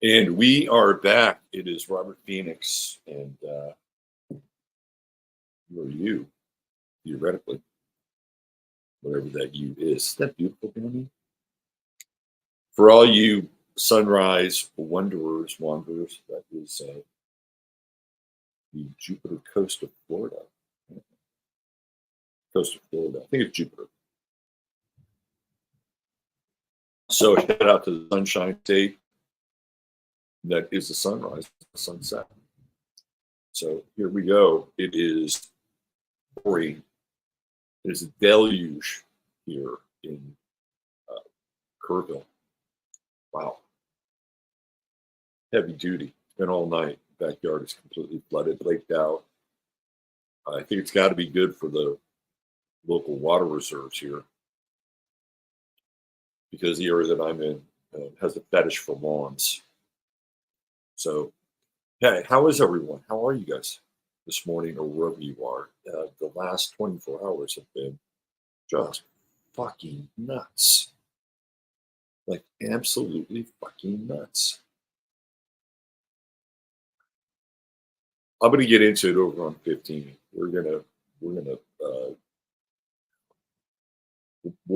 And we are back. It is Robert Phoenix, and who are you, theoretically, whatever that you is. Isn't that beautiful, Danny? For all you sunrise wanderers, that is the Jupiter coast of Florida. Coast of Florida. I think it's Jupiter. So shout out to the Sunshine State. That is the sunrise, the sunset. So here we go. It is pouring. It is a deluge here in Kerrville. Wow. Heavy duty. It's been all night. Backyard is completely flooded, laked out. I think it's got to be good for the local water reserves here, because the area that I'm in has a fetish for lawns. So, hey, how is everyone? How are you guys this morning, or wherever you are? The last 24 hours have been just fucking nuts. Like, absolutely fucking nuts. I'm going to get into it over on 15. We'll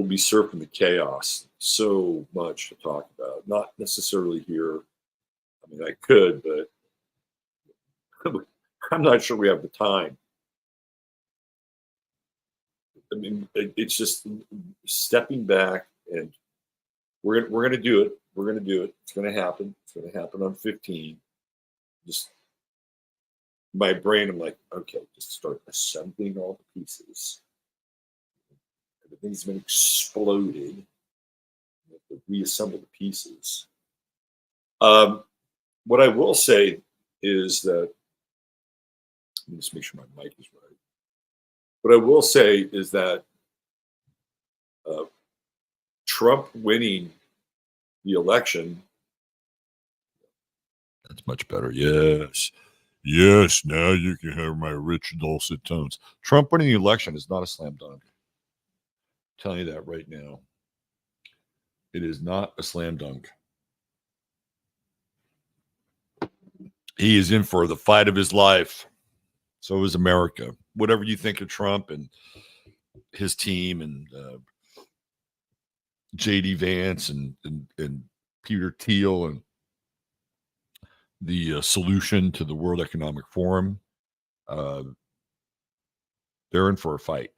be surfing the chaos. So much to talk about. Not necessarily here. I mean, I could, but I'm not sure we have the time. I mean, it's just stepping back, and we're gonna do it. We're gonna do it. It's gonna happen. It's gonna happen on 15. Just my brain, I'm like, okay, just start assembling all the pieces. Everything's been exploded. Reassemble the pieces. What I will say is that, let me just make sure my mic is right. What I will say is that Trump winning the election. That's much better. Yes. Yes, now you can hear my rich, dulcet tones. Trump winning the election is not a slam dunk. I'm telling you that right now. It is not a slam dunk. He is in for the fight of his life. So is America. Whatever you think of Trump and his team and J.D. Vance and Peter Thiel and the solution to the World Economic Forum, they're in for a fight.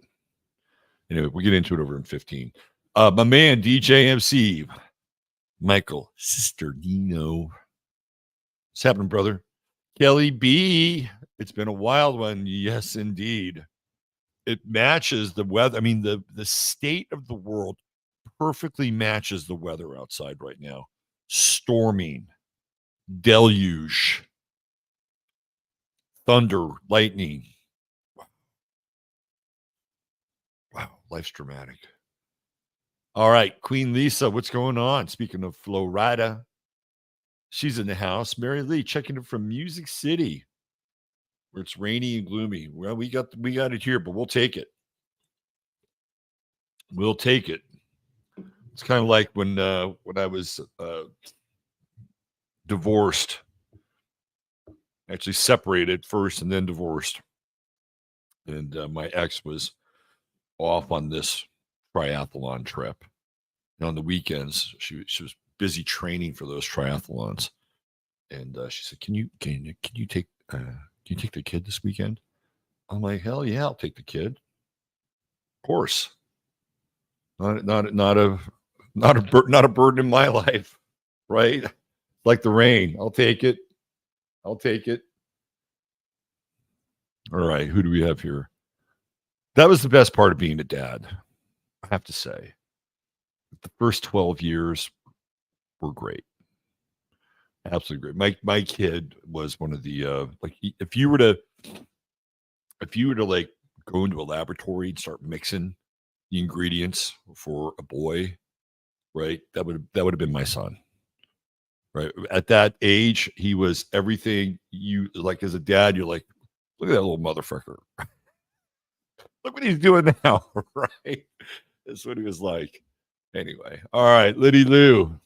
Anyway, we'll get into it over in 15. My man, DJ MC, Michael Sisterdino. What's happening, brother? Kelly B. It's been a wild one. Yes, indeed. It matches the weather. I mean, the state of the world perfectly matches the weather outside right now. Storming, deluge, thunder, lightning. Wow, life's dramatic. All right, Queen Lisa, what's going on? Speaking of Florida, she's in the house. Mary Lee checking in from Music City, where it's rainy and gloomy. Well, we got it here, but we'll take it. We'll take it. It's kind of like when I was divorced, actually separated first and then divorced, and my ex was off on this triathlon trip. And on the weekends, she was busy training for those triathlons, and she said, "Can you take the kid this weekend?" I'm like, "Hell yeah, I'll take the kid. Of course. Not a burden in my life, right? Like the rain. I'll take it. All right, who do we have here? That was the best part of being a dad, I have to say. The first 12 years were great. Absolutely great. My kid was one of the like, if you were to like go into a laboratory and start mixing the ingredients for a boy, right? That would have been my son. Right. At that age, he was everything you like as a dad. You're like, look at that little motherfucker. Look what he's doing now. Right. That's what he was like. Anyway. All right. Liddy Lou.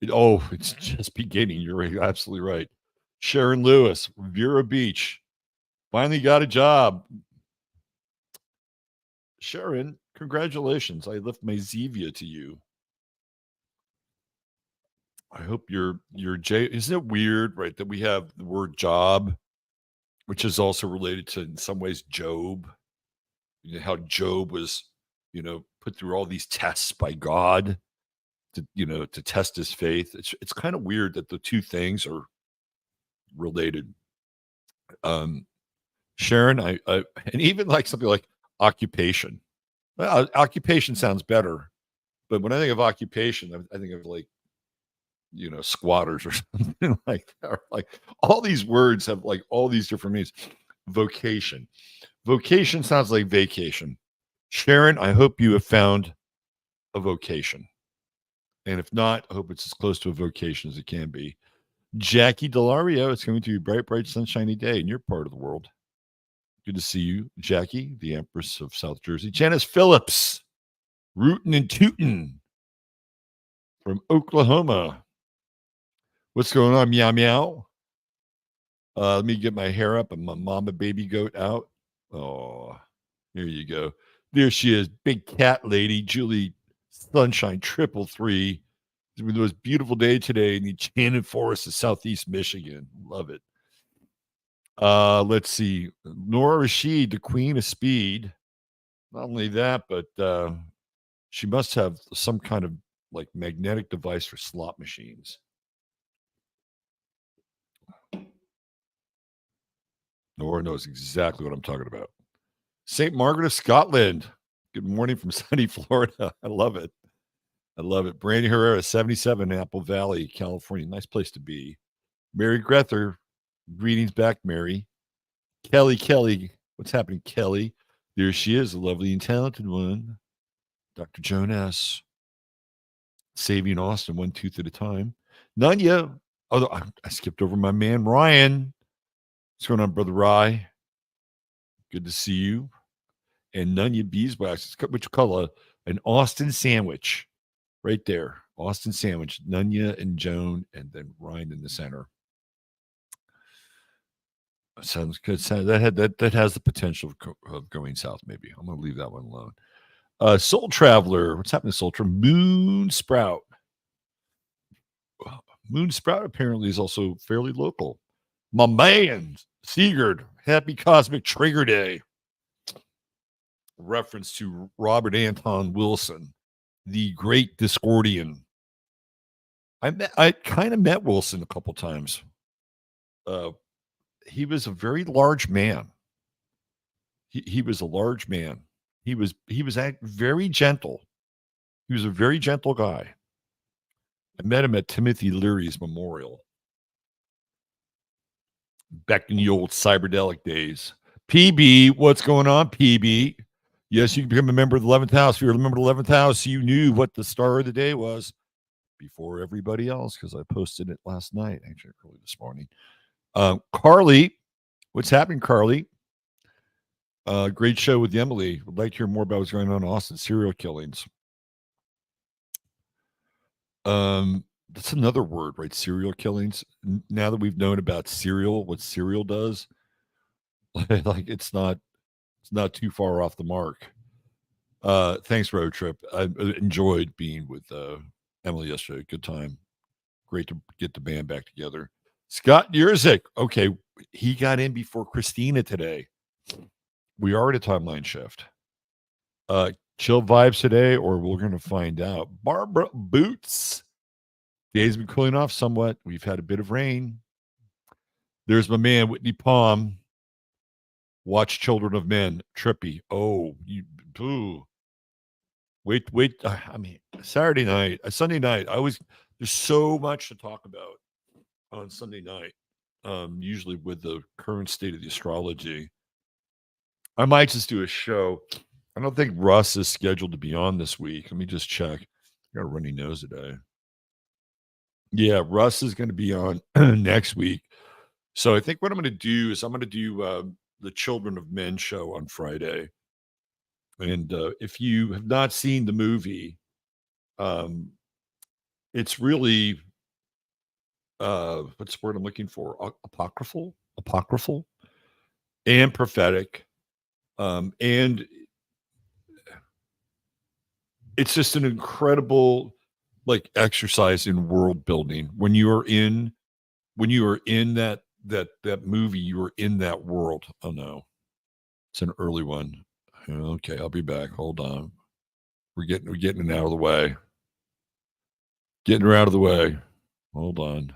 It's just beginning. You're absolutely right. Sharon Lewis, Vero Beach, finally got a job. Sharon, congratulations. I lift my Zevia to you. I hope your J isn't it weird, right, that we have the word job, which is also related to in some ways Job. You know, how Job was, put through all these tests by God to test his faith. It's kind of weird that the two things are related. Um, Sharon, I and even like something like occupation. Well, occupation sounds better, but when I think of occupation, I think of like squatters or something like that. Or like all these words have like all these different meanings. Vocation. Vocation sounds like vacation. Sharon, I hope you have found a vocation. And if not, I hope it's as close to a vocation as it can be. Jackie Delario, it's going to be a bright, bright, sunshiny day in your part of the world. Good to see you, Jackie, the Empress of South Jersey. Janice Phillips, rootin' and tootin' from Oklahoma. What's going on, meow meow? Let me get my hair up and my mama baby goat out. Oh, here you go. There she is, big cat lady, Julie Sunshine 333. It's been the most beautiful day today in the Enchanted Forest of Southeast Michigan. Love it. Let's see. Nora Rashid, the Queen of Speed. Not only that, but she must have some kind of like magnetic device for slot machines. Nora knows exactly what I'm talking about. St. Margaret of Scotland. Good morning from sunny Florida. I love it. I love it. Brandy Herrera, 77, Apple Valley, California. Nice place to be. Mary Grether. Greetings back, Mary. Kelly. What's happening, Kelly? There she is, a lovely and talented one. Dr. Jonas. Saving Austin one tooth at a time. Nanya. Although I skipped over my man, Ryan. What's going on, Brother Rye? Good to see you. And Nunya Beeswax, which you call an Austin sandwich. Right there. Austin sandwich. Nunya and Joan, and then Ryan in the center. Sounds good. That has the potential of going south, maybe. I'm going to leave that one alone. Soul Traveler. What's happening, Soul Traveler? Moon Sprout. Moon Sprout apparently is also fairly local. My man, Sigurd. Happy Cosmic Trigger Day. Reference to Robert Anton Wilson, the great Discordian. I kind of met Wilson a couple times. He was a very large man. He was a large man. He was very gentle. He was a very gentle guy. I met him at Timothy Leary's memorial back in the old cyberdelic days. PB, what's going on, PB? Yes, you can become a member of the 11th house. If you're a member of the 11th house, you knew what the star of the day was before everybody else because I posted it last night, actually early this morning. Carly, what's happening, Carly? Great show with Emily. Would like to hear more about what's going on in Austin. Serial killings. That's another word, right? Serial killings. Now that we've known about cereal, what cereal does, like it's not too far off the mark. Thanks, Road Trip. I enjoyed being with Emily yesterday. Good time. Great to get the band back together. Scott Yurzik. Okay, he got in before Christina today. We are at a timeline shift. Chill vibes today, or we're going to find out. Barbara Boots. Days been cooling off somewhat. We've had a bit of rain. There's my man, Whitney Palm. Watch Children of Men. Trippy. Oh, you. Ooh. Wait. I mean, Sunday night. There's so much to talk about on Sunday night. Usually with the current state of the astrology. I might just do a show. I don't think Russ is scheduled to be on this week. Let me just check. I got a runny nose today. Yeah, Russ is going to be on next week. So I think what I'm going to do is I'm going to do the Children of Men show on Friday. And if you have not seen the movie, it's really what's the word I'm looking for? Apocryphal, and prophetic. And it's just an incredible like exercise in world building. When you are in that movie, you are in that world. Oh no, it's an early one. Okay, I'll be back. Hold on. We're getting it out of the way. Getting her out of the way. Hold on.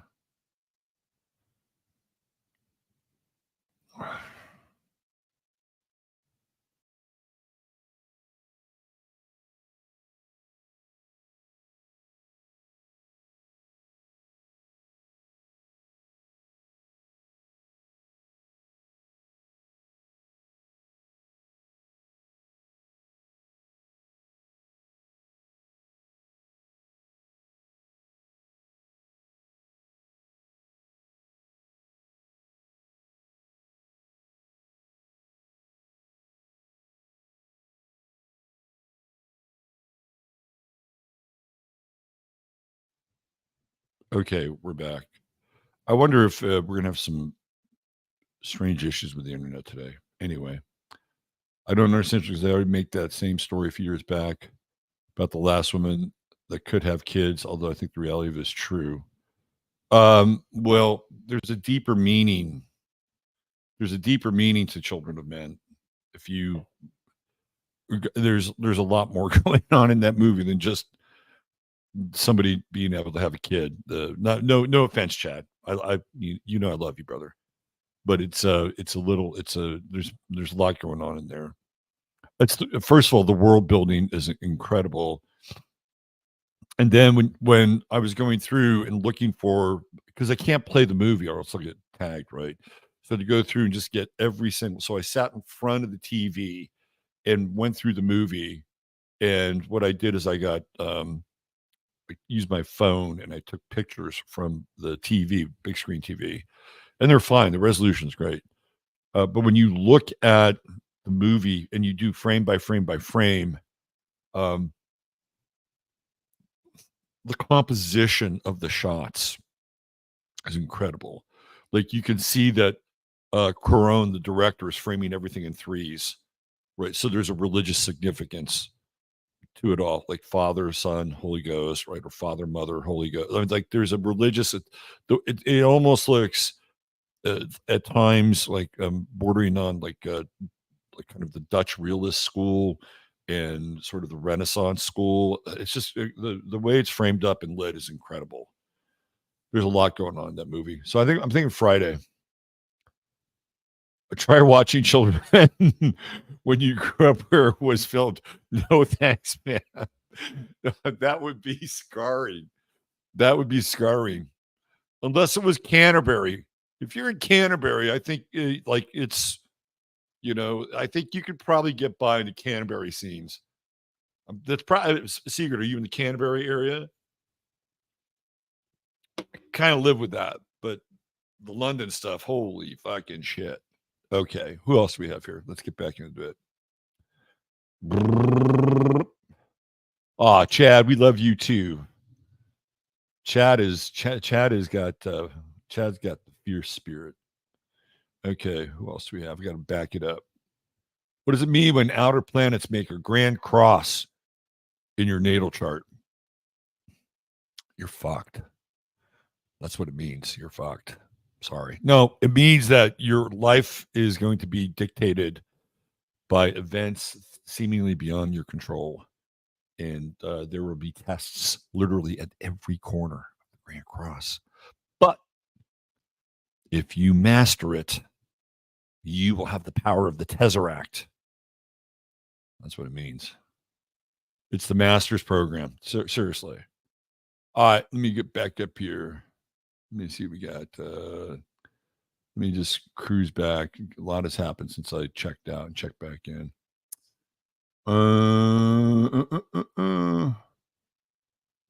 Okay, we're back. I wonder if we're gonna have some strange issues with the internet today. Anyway, I don't understand because they already make that same story a few years back about the last woman that could have kids, although I think the reality of it is true. Well, there's a deeper meaning. There's a deeper meaning to children of men. If you there's a lot more going on in that movie than just somebody being able to have a kid. No offense, Chad. You know I love you, brother. But there's a lot going on in there. First of all, the world building is incredible. And then when I was going through and looking for, because I can't play the movie or else I'll get tagged, right? So to go through and just get every single, so I sat in front of the TV and went through the movie. And what I did is I used my phone and I took pictures from the TV, big screen TV, and they're fine. The resolution's great. But when you look at the movie and you do frame by frame by frame, um, the composition of the shots is incredible. Like you can see that Cuarón, the director, is framing everything in threes, right? So there's a religious significance to it all, like Father, Son, Holy Ghost, right? Or Father, Mother, Holy Ghost. I mean, like there's a religious. It almost looks at times like bordering on like kind of the Dutch realist school and sort of the Renaissance school. It's just the way it's framed up and lit is incredible. There's a lot going on in that movie. So I'm thinking Friday. Try watching Children when you grew up where it was filmed. No thanks, man. That would be scarring. That would be scarring. Unless it was Canterbury. If you're in Canterbury, I think like it's, I think you could probably get by in the Canterbury scenes. That's probably a secret. Are you in the Canterbury area? Kind of live with that, but the London stuff, holy fucking shit. Okay, who else do we have here? Let's get back into it. Chad, we love you too. Chad has got Chad's got the fierce spirit. Okay, who else do we have? We got to back it up. What does it mean when outer planets make a grand cross in your natal chart? You're fucked. That's what it means. You're fucked. Sorry. No, it means that your life is going to be dictated by events seemingly beyond your control. And there will be tests literally at every corner of the Grand Cross. But if you master it, you will have the power of the Tesseract. That's what it means. It's the master's program. Seriously. All right, let me get back up here. Let me see what we got. Let me just cruise back. A lot has happened since I checked out and checked back in.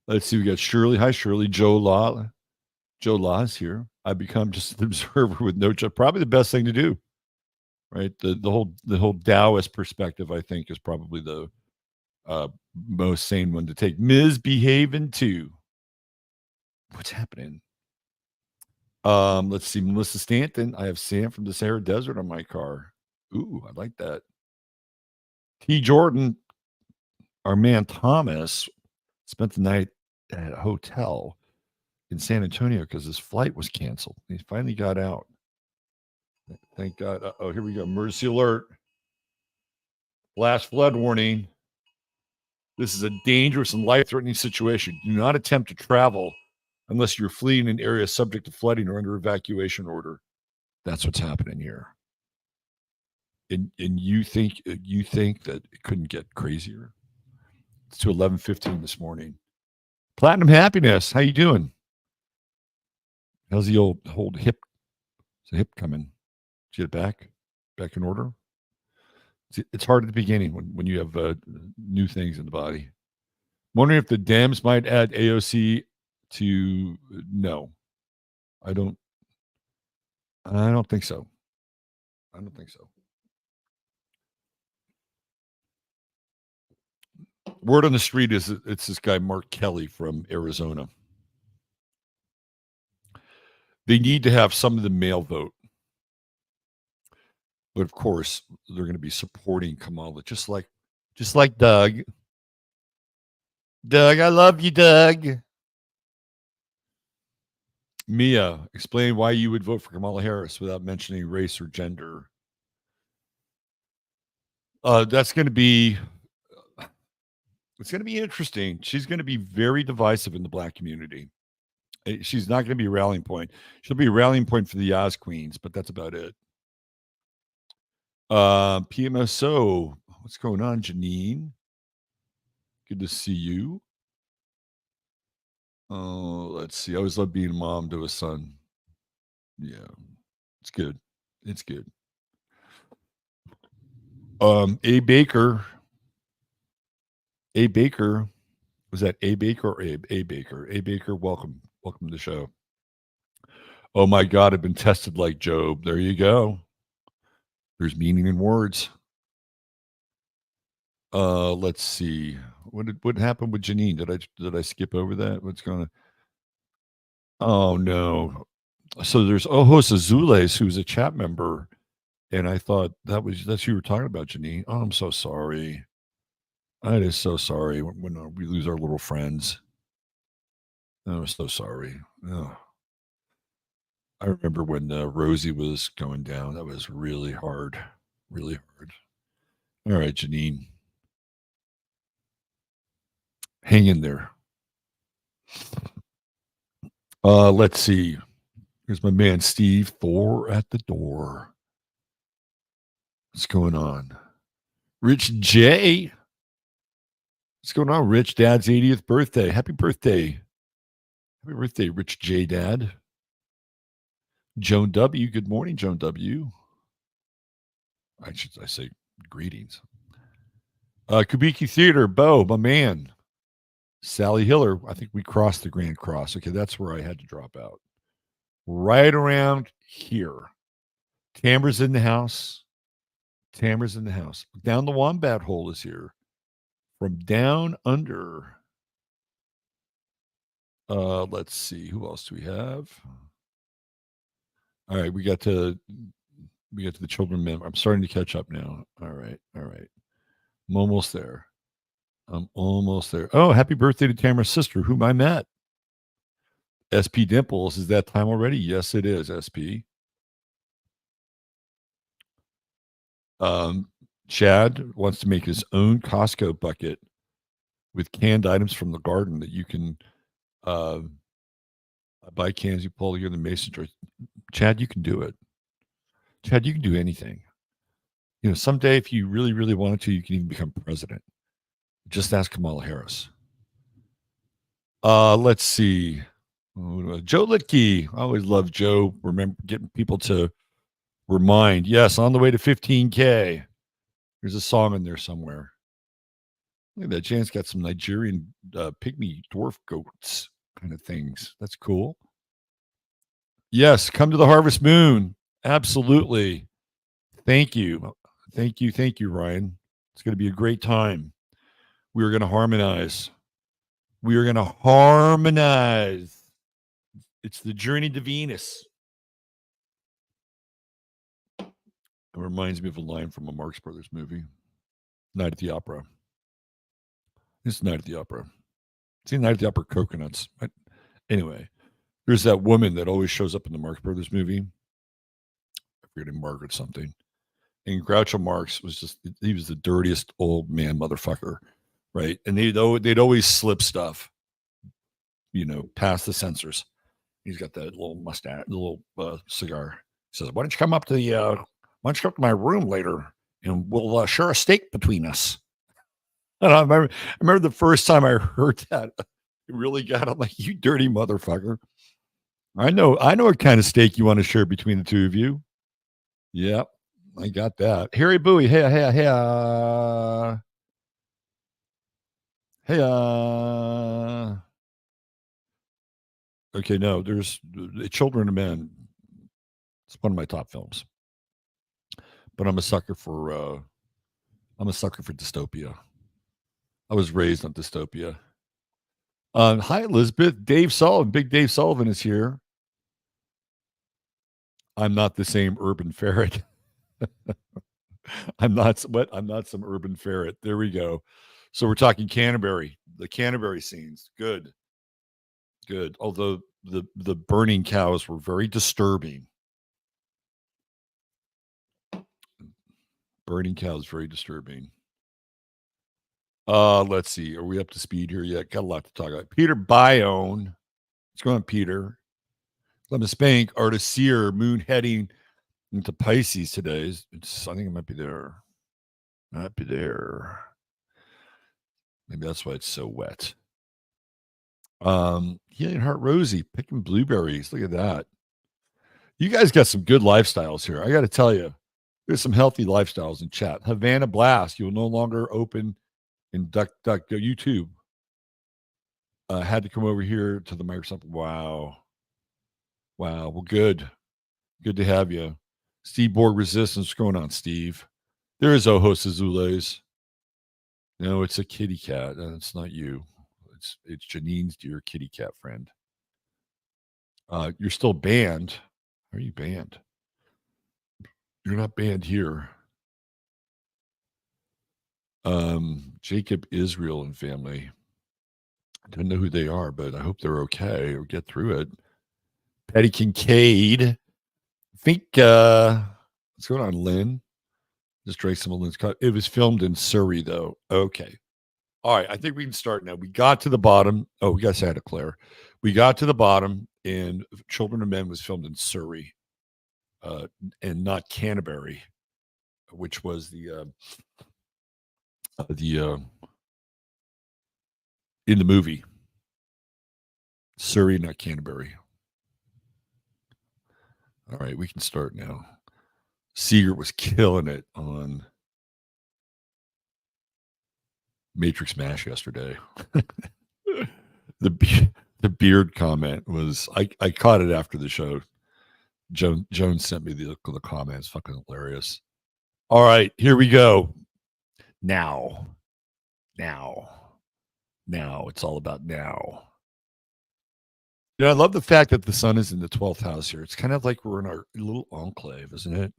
Let's see. We got Shirley. Hi, Shirley. Joe Law. Joe Law is here. I've become just an observer with no job. Probably the best thing to do, right? The whole Taoist perspective, I think, is probably the most sane one to take. Ms. Behaving too. What's happening? Let's see. Melissa Stanton. I have sand from the Sahara Desert on my car. Ooh, I like that. T. Jordan, our man Thomas, spent the night at a hotel in San Antonio because his flight was canceled. He finally got out. Thank God. Oh, here we go. Emergency alert. Flash flood warning. This is a dangerous and life-threatening situation. Do not attempt to travel unless you're fleeing an area subject to flooding or under evacuation order. That's what's happening here. And you think that it couldn't get crazier? It's to 11:15 this morning. Platinum Happiness, how you doing? How's the old hip? Is the hip coming? Did you get it back in order? It's hard at the beginning when you have new things in the body. I'm wondering if the Dems might add AOC to no. I don't think so. I don't think so. Word on the street is it's this guy Mark Kelly from Arizona. They need to have some of the male vote. But of course, they're going to be supporting Kamala, just like Doug. Doug, I love you, Doug. Mia, explain why you would vote for Kamala Harris without mentioning race or gender. That's going to be it's going to be interesting. She's going to be very divisive in the black community. She's not going to be a rallying point. She'll be a rallying point for the Oz Queens, but that's about it. PMSO, what's going on, Janine? Good to see you. Oh, let's see. I always love being a mom to a son. Yeah, it's good. It's good. A Baker. A Baker. Was that A Baker or Abe? A Baker. A Baker, welcome. Welcome to the show. Oh my God, I've been tested like Job. There you go. There's meaning in words. Let's see. What happened with Janine? Did I skip over that? What's going on? Oh no. So there's Ojos Azules, who's a chat member, and I thought that's who you were talking about, Janine. Oh, I'm so sorry. I is so sorry when we lose our little friends. I'm so sorry. Oh. I remember when Rosie was going down. That was really hard. Really hard. All right, Janine. Hang in there. Let's see. Here's my man Steve Thor at the door. What's going on? Rich J. What's going on, Rich? Dad's 80th birthday. Happy birthday. Happy birthday, Rich J. Dad. Joan W. Good morning, Joan W. I say greetings. Kubiki Theater, Bo, my man. Sally Hiller. I think we crossed the Grand Cross. Okay, that's where I had to drop out. Right around here. Tamara's in the house. Tamara's in the house. Down the Wombat Hole is here. From down under. Let's see. Who else do we have? All right, we got to the children member. I'm starting to catch up now. All right. I'm almost there. Oh, happy birthday to Tamara's sister, whom I met. SP Dimples, is that time already? Yes, it is, SP. Chad wants to make his own Costco bucket with canned items from the garden that you can buy cans, you pull together the mason jars. Chad, you can do it. Chad, you can do anything. You know, someday if you really, really wanted to, you can even become president. Just ask Kamala Harris. Let's see. Joe Litke. I always love Joe. Remember getting people to remind. Yes, on the way to 15K. There's a song in there somewhere. Look at that. Jan's got some Nigerian pygmy dwarf goats kind of things. That's cool. Yes, come to the Harvest Moon. Absolutely. Thank you. Thank you, Ryan. It's going to be a great time. We are going to harmonize. We are going to harmonize. It's the journey to Venus. It reminds me of a line from a Marx Brothers movie, Night at the Opera. It's Night at the Opera. See, Night at the Opera Coconuts. Anyway, there's that woman that always shows up in the Marx Brothers movie. I forget Margaret something. And Groucho Marx he was the dirtiest old man motherfucker, right? And they'd always slip stuff, past the censors. He's got that little mustache, the little cigar. He says, why don't you come up to my room later and we'll share a steak between us. And I remember the first time I heard that, it really got, I'm like, you dirty motherfucker. I know what kind of steak you want to share between the two of you. Yep, I got that. Harry Bowie, hey. Okay, no, there's Children of Men. It's one of my top films. But I'm a sucker for dystopia. I was raised on dystopia. Hi, Elizabeth. Dave Sullivan. Big Dave Sullivan is here. I'm not the same urban ferret. I'm not some urban ferret. There we go. So we're talking Canterbury, the Canterbury scenes. Good. Although the burning cows were very disturbing. Burning cows, very disturbing. Let's see. Are we up to speed here yet? Got a lot to talk about. Peter Bayonne. What's going on, Peter? Clement Spank, Artist Seer, moon heading into Pisces today. I think it might be there. Maybe that's why it's so wet. Healing Heart Rosie, picking blueberries. Look at that. You guys got some good lifestyles here. I got to tell you, there's some healthy lifestyles in chat. Havana Blast, you'll no longer open in DuckDuckGo YouTube. Had to come over here to the Microsoft. Wow. Well, good. Good to have you. Steve Borg Resistance. What's going on, Steve? There is Ojos Azules. No, it's a kitty cat. It's not you. It's Janine's dear kitty cat friend. You're still banned. How are you banned? You're not banned here. Jacob Israel and family. I don't know who they are, but I hope they're okay or get through it. Patty Kincaid. I think what's going on, Lynn? Just drank some of Lynn's cut. It was filmed in Surrey, though. Okay. All right. I think we can start now. We got to the bottom. Oh, we got Santa Claire. We got to the bottom, and Children of Men was filmed in Surrey, and not Canterbury, which was the in the movie. Surrey, not Canterbury. All right, we can start now. Seeger was killing it on Matrix Mash yesterday. The beard comment was I caught it after the show. Joan sent me the comments. Fucking hilarious. All right, here we go. Now. It's all about now. I love the fact that the sun is in the 12th house here. It's kind of like we're in our little enclave, isn't it?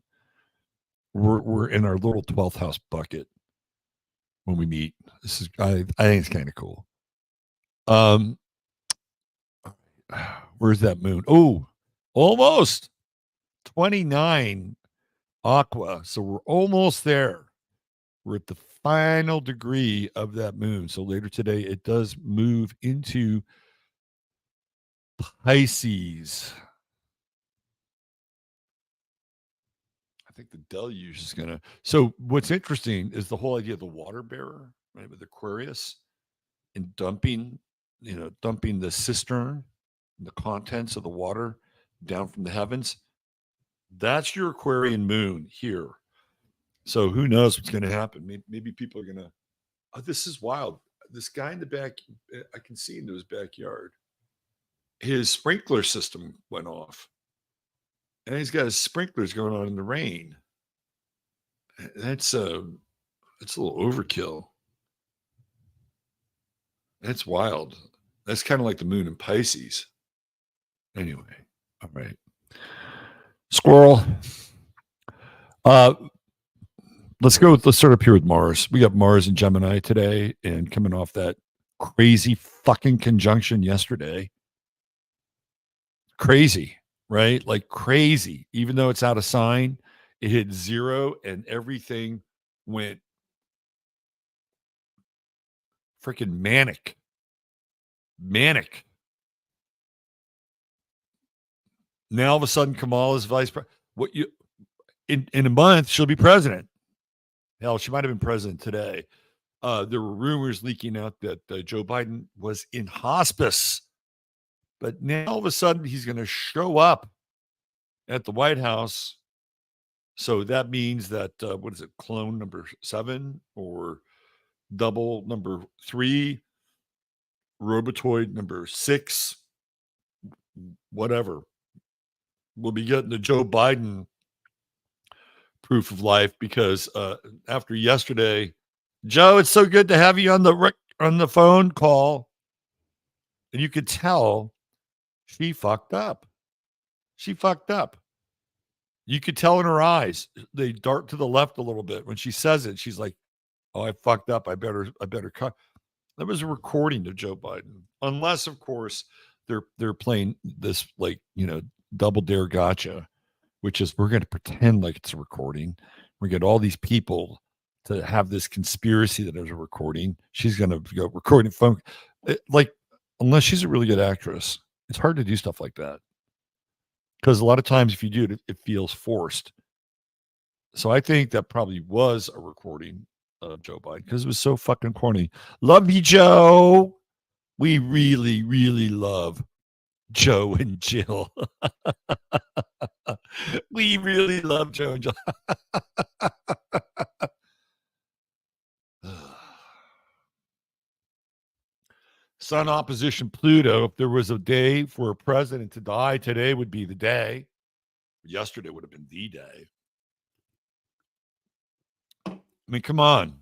We're in our little 12th house bucket when we meet. I think it's kind of cool. Where's that moon? Oh, almost 29 aqua. So we're almost there. We're at the final degree of that moon. So later today, it does move into Pisces. I think the deluge is going to. So what's interesting is the whole idea of the water bearer, right, with Aquarius and dumping the cistern, the contents of the water down from the heavens. That's your Aquarian moon here. So who knows what's going to happen? Maybe people are going to, oh, this is wild. This guy in the back, I can see into his backyard. His sprinkler system went off. And he's got his sprinklers going on in the rain. That's a little overkill. That's wild. That's kind of like the moon in Pisces. Anyway, all right. Squirrel. Let's start up here with Mars. We got Mars and Gemini today, and coming off that crazy fucking conjunction yesterday. Crazy, right? Like crazy. Even though it's out of sign, it hit 0 and everything went freaking manic. Manic. Now all of a sudden Kamala's vice president. What you in a month she'll be president. Hell, she might have been president today. There were rumors leaking out that Joe Biden was in hospice, but now all of a sudden he's going to show up at the White House. So that means that what is it, clone number 7 or double number 3, Robotoid number 6, whatever. We'll be getting the Joe Biden proof of life because after yesterday, Joe, it's so good to have you on the phone call, and you could tell she fucked up. She fucked up. You could tell in her eyes. They dart to the left a little bit when she says it. She's like, "Oh, I fucked up. I better cut." That was a recording of Joe Biden, unless, of course, they're playing this double dare gotcha, which is we're going to pretend like it's a recording. We get all these people to have this conspiracy that there's a recording. She's going to go recording phone. Unless she's a really good actress, it's hard to do stuff like that. Because a lot of times if you do it, it feels forced. So I think that probably was a recording of Joe Biden because it was so fucking corny. Love you, Joe. We really, really love Joe and Jill. We really love Joe and Jill. Sun opposition Pluto. If there was a day for a president to die, today would be the day. Yesterday would have been the day. I mean, come on.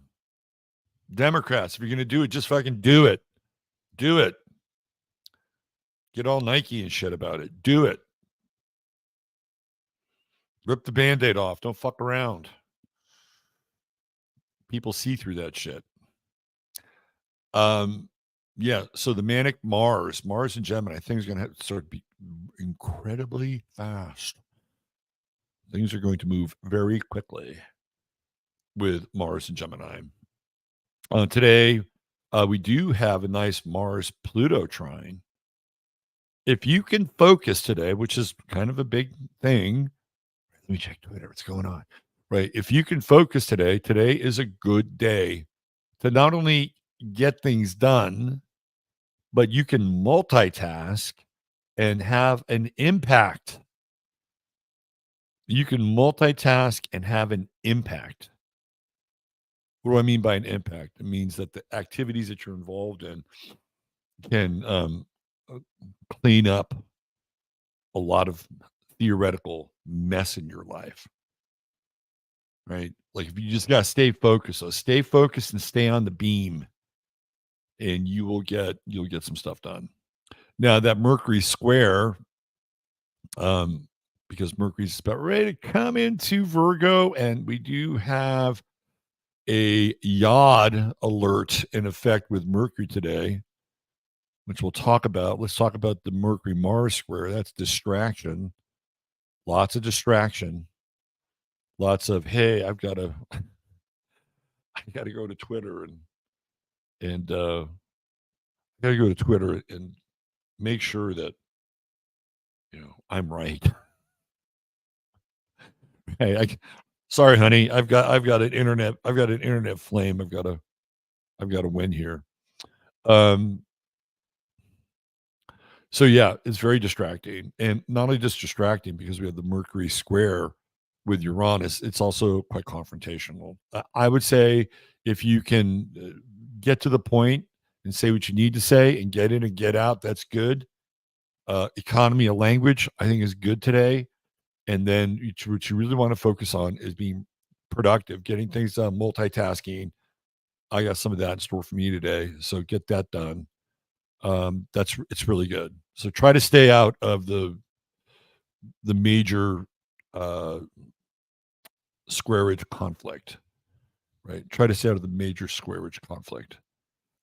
Democrats, if you're going to do it, just fucking do it. Do it. Get all Nike and shit about it. Do it. Rip the Band-Aid off. Don't fuck around. People see through that shit. Yeah, so the manic Mars and Gemini, things are going to have to start to be incredibly fast. Things are going to move very quickly with Mars and Gemini. Today, we do have a nice Mars-Pluto trine. If you can focus today, which is kind of a big thing, let me check Twitter. What's going on? Right. If you can focus today is a good day to not only get things done, but you can multitask and have an impact. You can multitask and have an impact. What do I mean by an impact? It means that the activities that you're involved in can clean up a lot of theoretical mess in your life. Right? Like if you just got to stay focused. So stay focused and stay on the beam, and you'll get some stuff done. Now that Mercury square, because Mercury's about ready to come into Virgo, and we do have a yod alert in effect with Mercury today, which we'll talk about. Let's talk about the Mercury Mars square. That's distraction. Lots of distraction. Lots of, hey, I got to go to Twitter and I got to go to Twitter and make sure that I'm right. Hey, sorry, honey. I've got an internet flame. I've got to win here. So yeah, it's very distracting, and not only just distracting because we have the Mercury square with Uranus, it's also quite confrontational. I would say if you can get to the point and say what you need to say and get in and get out, that's good. Economy of language, I think, is good today. And then what you really want to focus on is being productive, getting things done, multitasking. I got some of that in store for me today, so get that done. It's really good. So try to stay out of the major squarage conflict, right? Try to stay out of the major squarage conflict.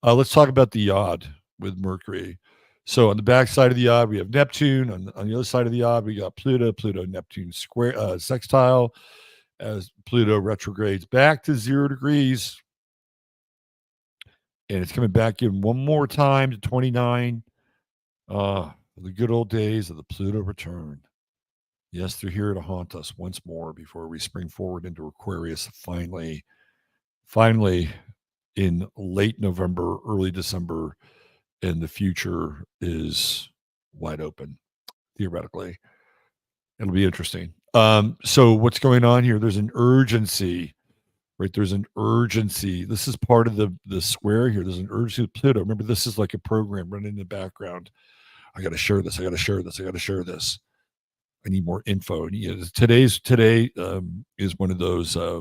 Let's talk about the yod with Mercury. So on the back side of the yod, we have Neptune. On the other side of the yod, we got Pluto, Neptune square sextile as Pluto retrogrades back to 0 degrees. And it's coming back in one more time to 29. The good old days of the Pluto return. Yes, they're here to haunt us once more before we spring forward into Aquarius finally in late November, early December, and the future is wide open, theoretically. It'll be interesting. So what's going on here? There's an urgency, right? There's an urgency. This is part of the square here. There's an urgency with Pluto. Remember, this is like a program running in the background. I got to share this. I got to share this. I got to share this. I need more info. Today is one of those. I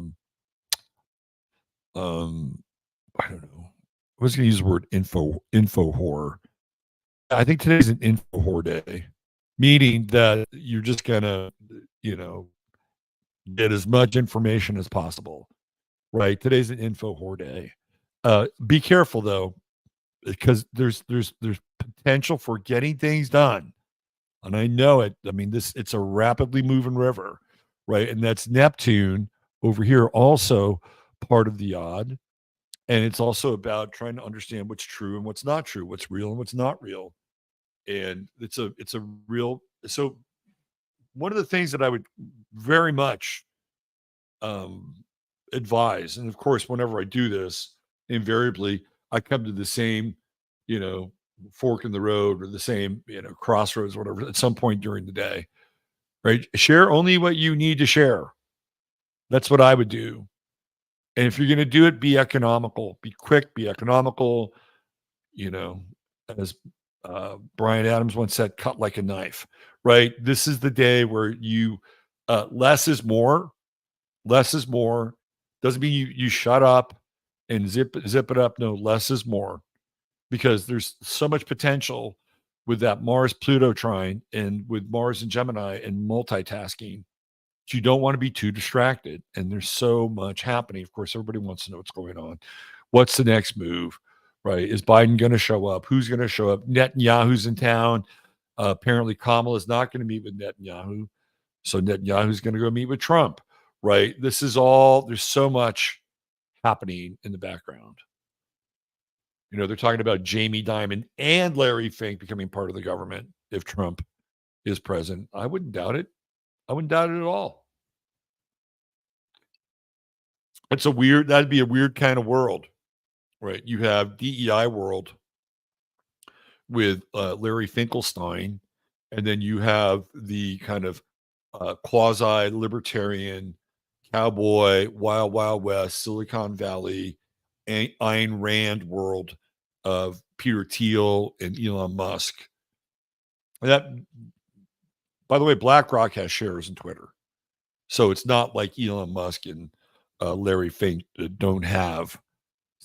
don't know. I was going to use the word info whore. I think today's an info whore day, meaning that you're just gonna, get as much information as possible. Right? Today's an info whore day. Be careful though, because there's potential for getting things done, and I know it. I mean, it's a rapidly moving river, right? And that's Neptune over here, also part of the odd. And it's also about trying to understand what's true and what's not true, what's real and what's not real. And it's a real so one of the things that I would very much um advise, and of course, whenever I do this, invariably I come to the same, you know, fork in the road or the same, crossroads, whatever, at some point during the day, right? Share only what you need to share. That's what I would do. And if you're going to do it, be economical, be quick, be economical, you know, as Brian Adams once said, cut like a knife, right? This is the day where less is more, less is more. Doesn't mean you shut up and zip it up. No, less is more, because there's so much potential with that Mars Pluto trine and with Mars and Gemini and multitasking. You don't want to be too distracted. And there's so much happening. Of course, everybody wants to know what's going on. What's the next move? Right? Is Biden going to show up? Who's going to show up? Netanyahu's in town. Apparently, Kamala is not going to meet with Netanyahu. So Netanyahu's going to go meet with Trump. Right? This is all, there's so much happening in the background. They're talking about Jamie Dimon and Larry Fink becoming part of the government if Trump is president. I wouldn't doubt it. I wouldn't doubt it at all. That'd be a weird kind of world, right? You have DEI world with Larry Finkelstein, and then you have the kind of quasi-libertarian cowboy, wild, wild west, Silicon Valley, Ayn Rand world of Peter Thiel and Elon Musk. That, by the way, BlackRock has shares in Twitter. So it's not like Elon Musk and Larry Fink don't have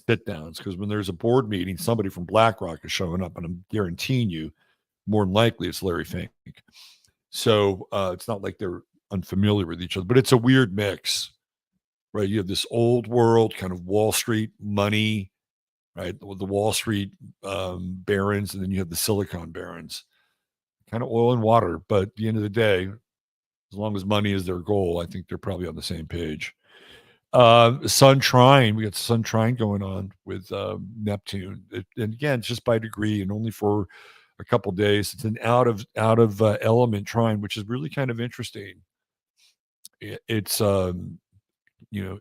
sit downs, because when there's a board meeting, somebody from BlackRock is showing up, and I'm guaranteeing you, more than likely it's Larry Fink. So it's not like they're unfamiliar with each other, but it's a weird mix, right? You have this old world kind of Wall Street money, right? With the Wall Street barons, and then you have the Silicon barons, kind of oil and water. But at the end of the day, as long as money is their goal, I think they're probably on the same page. Sun trine, we got Sun trine going on with Neptune, and again, it's just by degree and only for a couple days. It's an out of element trine, which is really kind of interesting. It's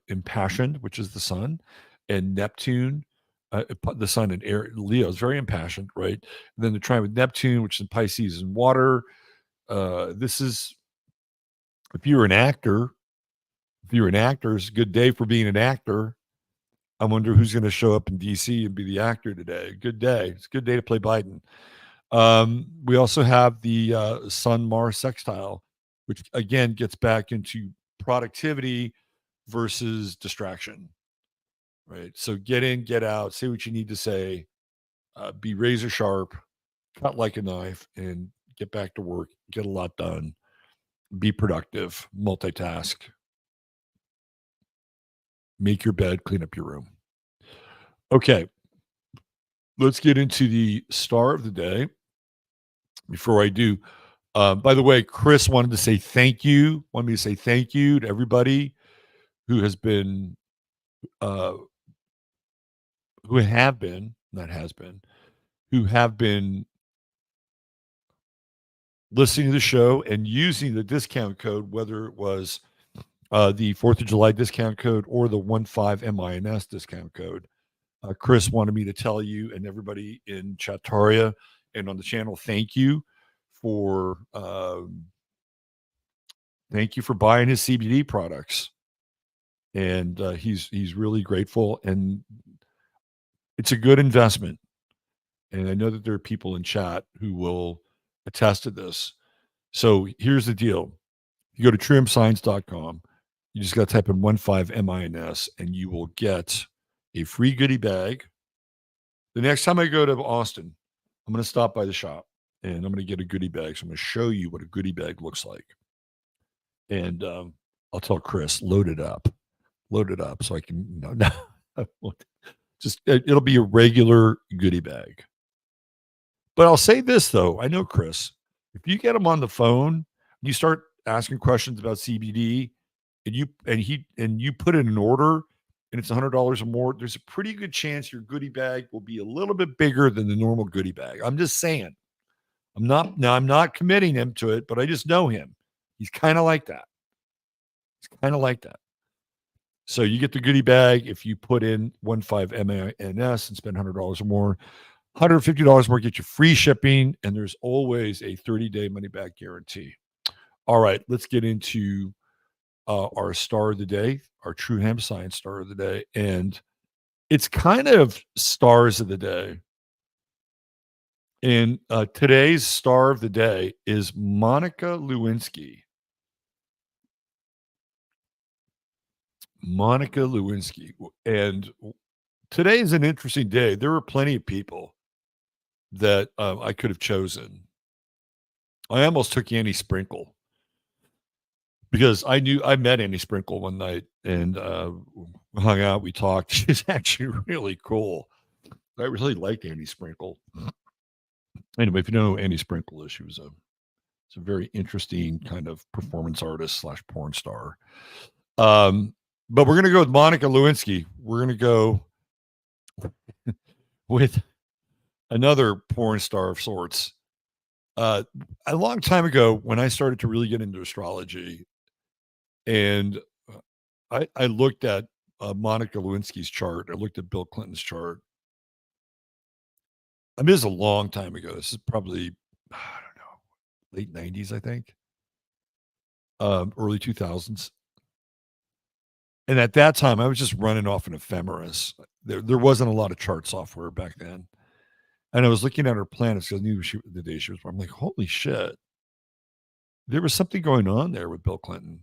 impassioned, which is the Sun, and Neptune, the Sun in Leo is very impassioned, right? And then the trine with Neptune, which is in Pisces and water. This is, if you're an actor, it's a good day for being an actor. I wonder who's going to show up in DC and be the actor today. Good day. It's a good day to play Biden. We also have the Sun Mars sextile, which again gets back into productivity versus distraction. Right. So get in, get out, say what you need to say, be razor sharp, cut like a knife, and get back to work, get a lot done, be productive, multitask. make your bed, clean up your room. Okay, let's get into the star of the day. Before I do, by the way, Chris wanted me to say thank you to everybody who has been, uh, who have been, not has been, who have been listening to the show and using the discount code, whether it was the 4th of July discount code or the 15MINS discount code. Chris wanted me to tell you and everybody in Chattaria and on the channel, thank you for buying his CBD products. And he's really grateful, and it's a good investment. And I know that there are people in chat who will attest to this. So here's the deal. You go to truehempscience.com. You just got to type in 15MINS and you will get a free goodie bag. The next time I go to Austin, I'm going to stop by the shop and I'm going to get a goodie bag. So I'm going to show you what a goodie bag looks like. And I'll tell Chris, load it up so I can, just, it'll be a regular goodie bag. But I'll say this though. I know Chris, if you get him on the phone, you start asking questions about CBD and you put in an order and it's $100 or more, there's a pretty good chance your goodie bag will be a little bit bigger than the normal goodie bag. I'm just saying. I'm not committing him to it, but I just know him. He's kind of like that. So you get the goodie bag if you put in 15MINS and spend $100 or more. $150 more get you free shipping, and there's always a 30-day money-back guarantee. All right, let's get into our star of the day, our True Hemp Science star of the day, and it's kind of stars of the day. And today's star of the day is Monica Lewinsky. And today is an interesting day. There were plenty of people that I could have chosen. I almost took Annie Sprinkle because I met Annie Sprinkle one night and we hung out. We talked. She's actually really cool. I really liked Annie Sprinkle. Anyway, if you know who Annie Sprinkle is, she was a very interesting kind of performance artist / porn star. But we're going to go with Monica Lewinsky. We're going to go with another porn star of sorts. A long time ago, when I started to really get into astrology, and I looked at Monica Lewinsky's chart. I looked at Bill Clinton's chart. I mean, this is a long time ago. This is probably, I don't know, late 90s, I think. Early 2000s. And at that time, I was just running off an ephemeris. There wasn't a lot of chart software back then. And I was looking at her planets because I knew the day she was born. I'm like, holy shit. There was something going on there with Bill Clinton.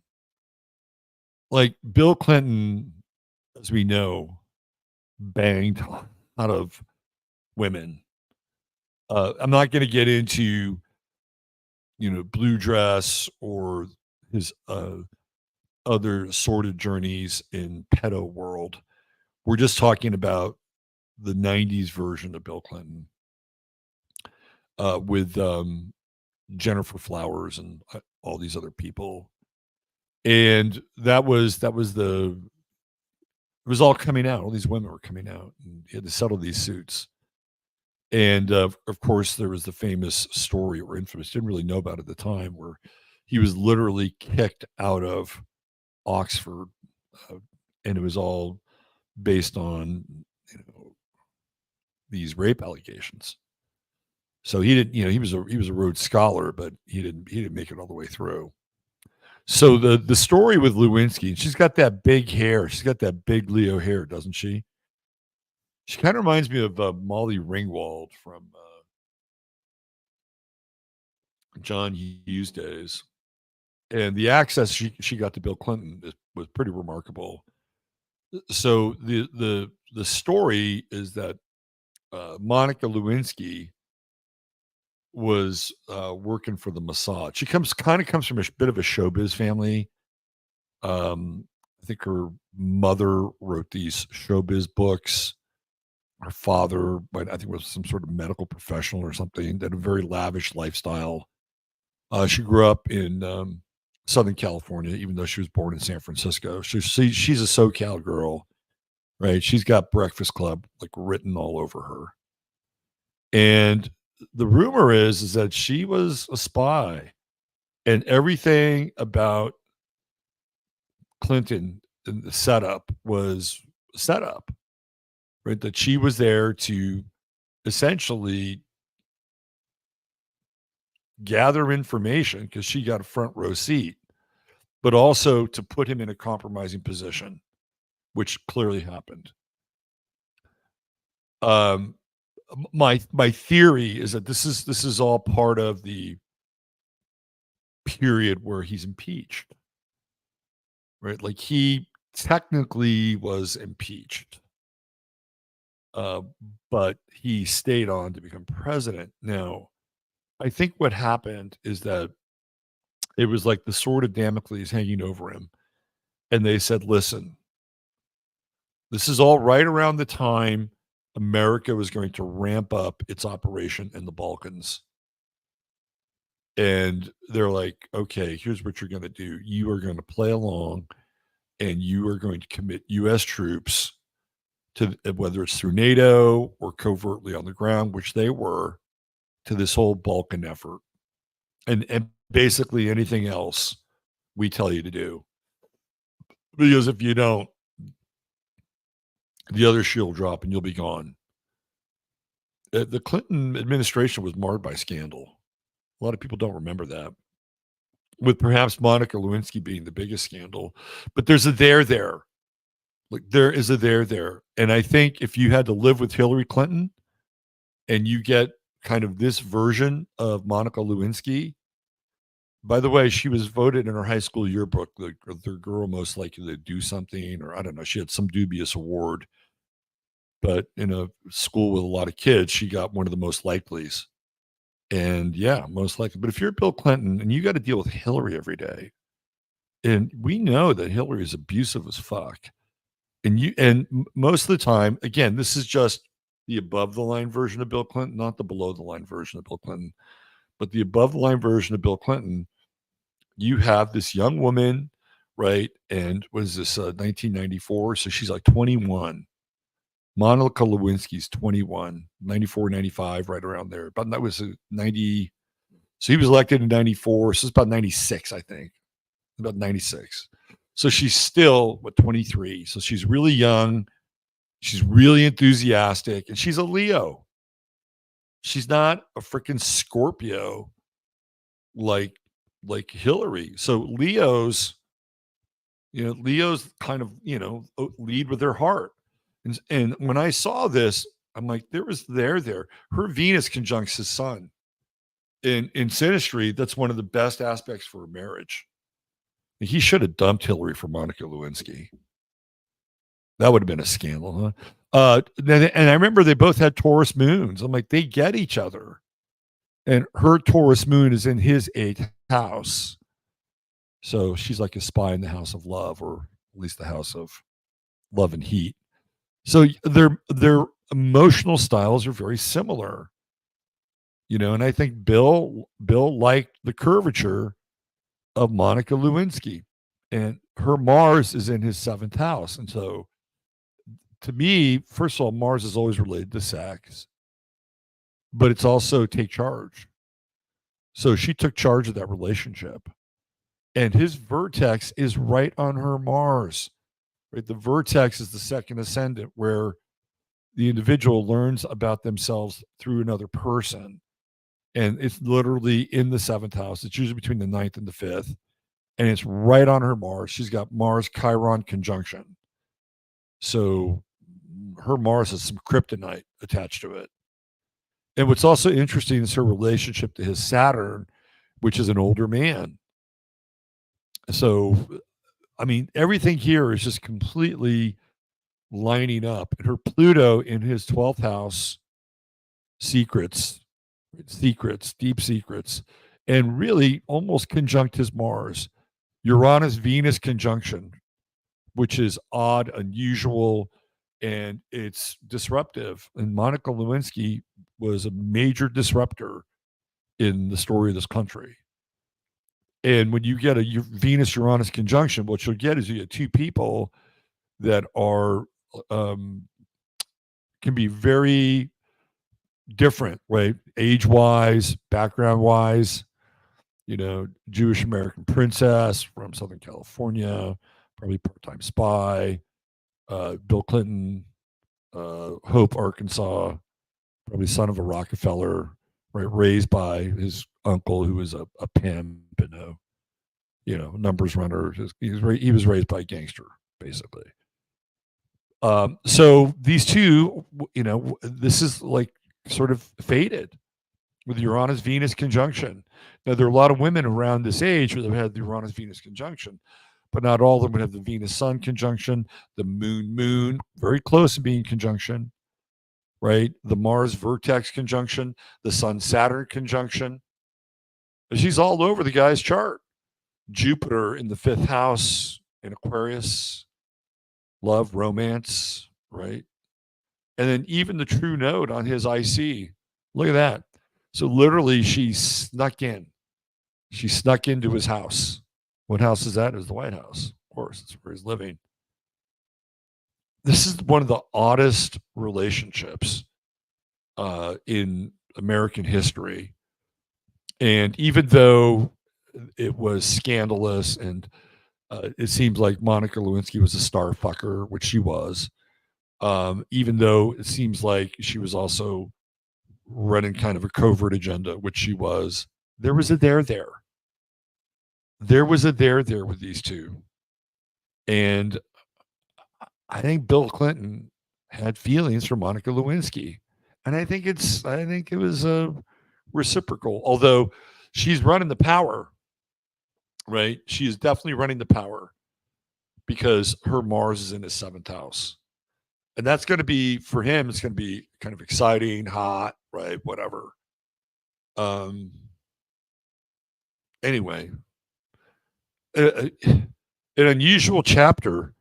Like Bill Clinton, as we know, banged a lot of women. I'm not going to get into, blue dress or his other sordid journeys in pedo world. We're just talking about the 90s version of Bill Clinton with Jennifer Flowers and all these other people. And it was all coming out. All these women were coming out and he had to settle these suits. And of course, there was the famous story or infamous, didn't really know about it at the time, where he was literally kicked out of Oxford. And it was all based on, these rape allegations. So he didn't, he was a Rhodes Scholar, but he didn't make it all the way through. So the story with Lewinsky, she's got that big hair. She's got that big Leo hair, doesn't she? She kind of reminds me of Molly Ringwald from John Hughes days. And the access she got to Bill Clinton was pretty remarkable. So the story is that Monica Lewinsky was working for the Mossad. She comes from a bit of a showbiz family. I think her mother wrote these showbiz books. Her father, I think, was some sort of medical professional or something. That had a very lavish lifestyle. She grew up in Southern California, even though she was born in San Francisco. She's a SoCal girl, right? She's got Breakfast Club like written all over her. And the rumor is that she was a spy, and everything about Clinton and the setup was set up, right? That she was there to essentially gather information because she got a front row seat, but also to put him in a compromising position, which clearly happened. My theory is that this is all part of the period where he's impeached, right? Like he technically was impeached, but he stayed on to become president. Now, I think what happened is that it was like the sword of Damocles hanging over him. And they said, listen, this is all right around the time America was going to ramp up its operation in the Balkans. And they're like, okay, here's what you're going to do. You are going to play along and you are going to commit U.S. troops to, whether it's through NATO or covertly on the ground, which they were, to this whole Balkan effort. And basically anything else we tell you to do. Because if you don't, the other shoe will drop and you'll be gone. The Clinton administration was marred by scandal. A lot of people don't remember that, with perhaps Monica Lewinsky being the biggest scandal. But there's a there. Like there is a there. And I think if you had to live with Hillary Clinton and you get kind of this version of Monica Lewinsky, by the way, she was voted in her high school yearbook the girl most likely to do something, or I don't know, she had some dubious award. But in a school with a lot of kids, she got one of the most likelies. And yeah, most likely. But if you're Bill Clinton and you got to deal with Hillary every day, and we know that Hillary is abusive as fuck, and most of the time, again, this is just the above the line version of Bill Clinton, not the below the line version of Bill Clinton, but the above the line version of Bill Clinton. You have this young woman, right? And what is this, 1994? So she's like 21. Monica Lewinsky's 21, 94, 95, right around there. But that was 90. So he was elected in 94. So it's about 96, I think. About 96. So she's still, 23. So she's really young. She's really enthusiastic. And she's a Leo. She's not a freaking Scorpio like Hillary. So Leos kind of, lead with their heart. And when I saw this, I'm like, there was there. Her Venus conjuncts his sun. In synastry, that's one of the best aspects for a marriage. He should have dumped Hillary for Monica Lewinsky. That would have been a scandal, huh? And I remember they both had Taurus moons. I'm like, they get each other. And her Taurus moon is in his 8th house. So she's like a spy in the house of love, or at least the house of love and heat. So their emotional styles are very similar, and I think Bill liked the curvature of Monica Lewinsky, and her Mars is in his 7th house. And so to me, first of all, Mars is always related to sex, but it's also take charge. So she took charge of that relationship, and his vertex is right on her Mars. Right? The vertex is the second ascendant, where the individual learns about themselves through another person. And it's literally in the 7th house. It's usually between the 9th and the 5th. And it's right on her Mars. She's got Mars Chiron conjunction. So her Mars has some kryptonite attached to it. And what's also interesting is her relationship to his Saturn, which is an older man. So, I mean, everything here is just completely lining up. And her Pluto in his 12th house, secrets, deep secrets, and really almost conjunct his Mars. Uranus Venus conjunction which is odd, unusual, and it's disruptive. And Monica Lewinsky was a major disruptor in the story of this country. And when you get a Venus Uranus conjunction, what you'll get is you get two people that are um, can be very different, right? Age wise, background wise. Jewish American princess from Southern California, probably part time spy. Bill Clinton, Hope, Arkansas, probably son of a Rockefeller, right? Raised by his uncle, who was a pimp and a numbers runner. He was raised by a gangster, basically. So these two, this is like sort of fated with Uranus Venus conjunction. Now, there are a lot of women around this age who have had the Uranus Venus conjunction, but not all of them would have the Venus Sun conjunction, the Moon, very close to being conjunction, right? The Mars Vertex conjunction, the Sun Saturn conjunction. She's all over the guy's chart. Jupiter in the fifth house in Aquarius, love, romance, right? And then even the true node on his IC. Look at that. So literally, she snuck in. She snuck into his house. What house is that? It was the White House. Of course, it's where he's living. This is one of the oddest relationships in American history. And even though it was scandalous and it seems like Monica Lewinsky was a star fucker, which she was, even though it seems like she was also running kind of a covert agenda, which she was, there was a there. There was a there with these two. And I think Bill Clinton had feelings for Monica Lewinsky. And I think it was reciprocal, although she's running the power, right? She is definitely running the power because her Mars is in his seventh house. And that's going to be, for him, it's going to be kind of exciting, hot, right? Whatever. Anyway, an unusual chapter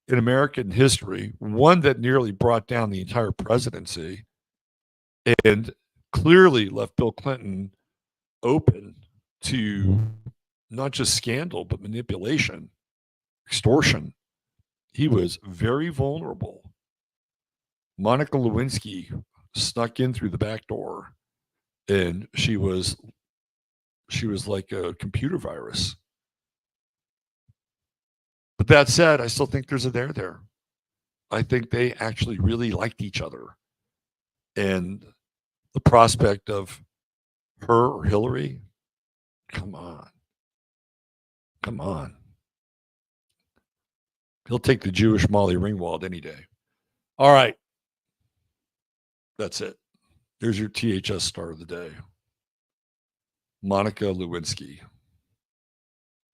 in American history, one that nearly brought down the entire presidency and clearly left Bill Clinton open to not just scandal, but manipulation, extortion. He was very vulnerable. Monica Lewinsky snuck in through the back door, and she was like a computer virus. But that said, I still think there's a there. I think they actually really liked each other. And the prospect of her or Hillary, come on. He'll take the Jewish Molly Ringwald any day. All right. That's it. There's your THS star of the day. Monica Lewinsky.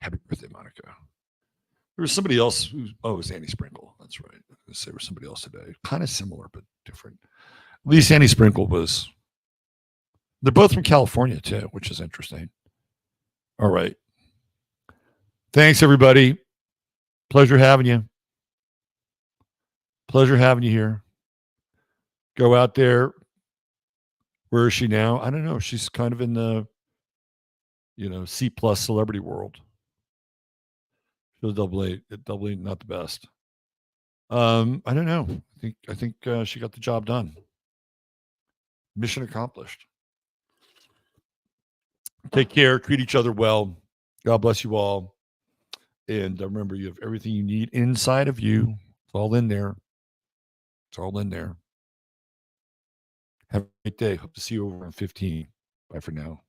Happy birthday, Monica. There was somebody else it was Annie Sprinkle. That's right. I was going to say there was somebody else today. Kind of similar, but different. At least Annie Sprinkle was. They're both from California, too, which is interesting. All right. Thanks, everybody. Pleasure having you. Pleasure having you here. Go out there. Where is she now? I don't know. She's kind of in the, C+ celebrity world. She's double A, not the best. I don't know. I think she got the job done. Mission accomplished. Take care. Treat each other well. God bless you all. And remember, you have everything you need inside of you. It's all in there. Have a great day. Hope to see you over on 15. Bye for now.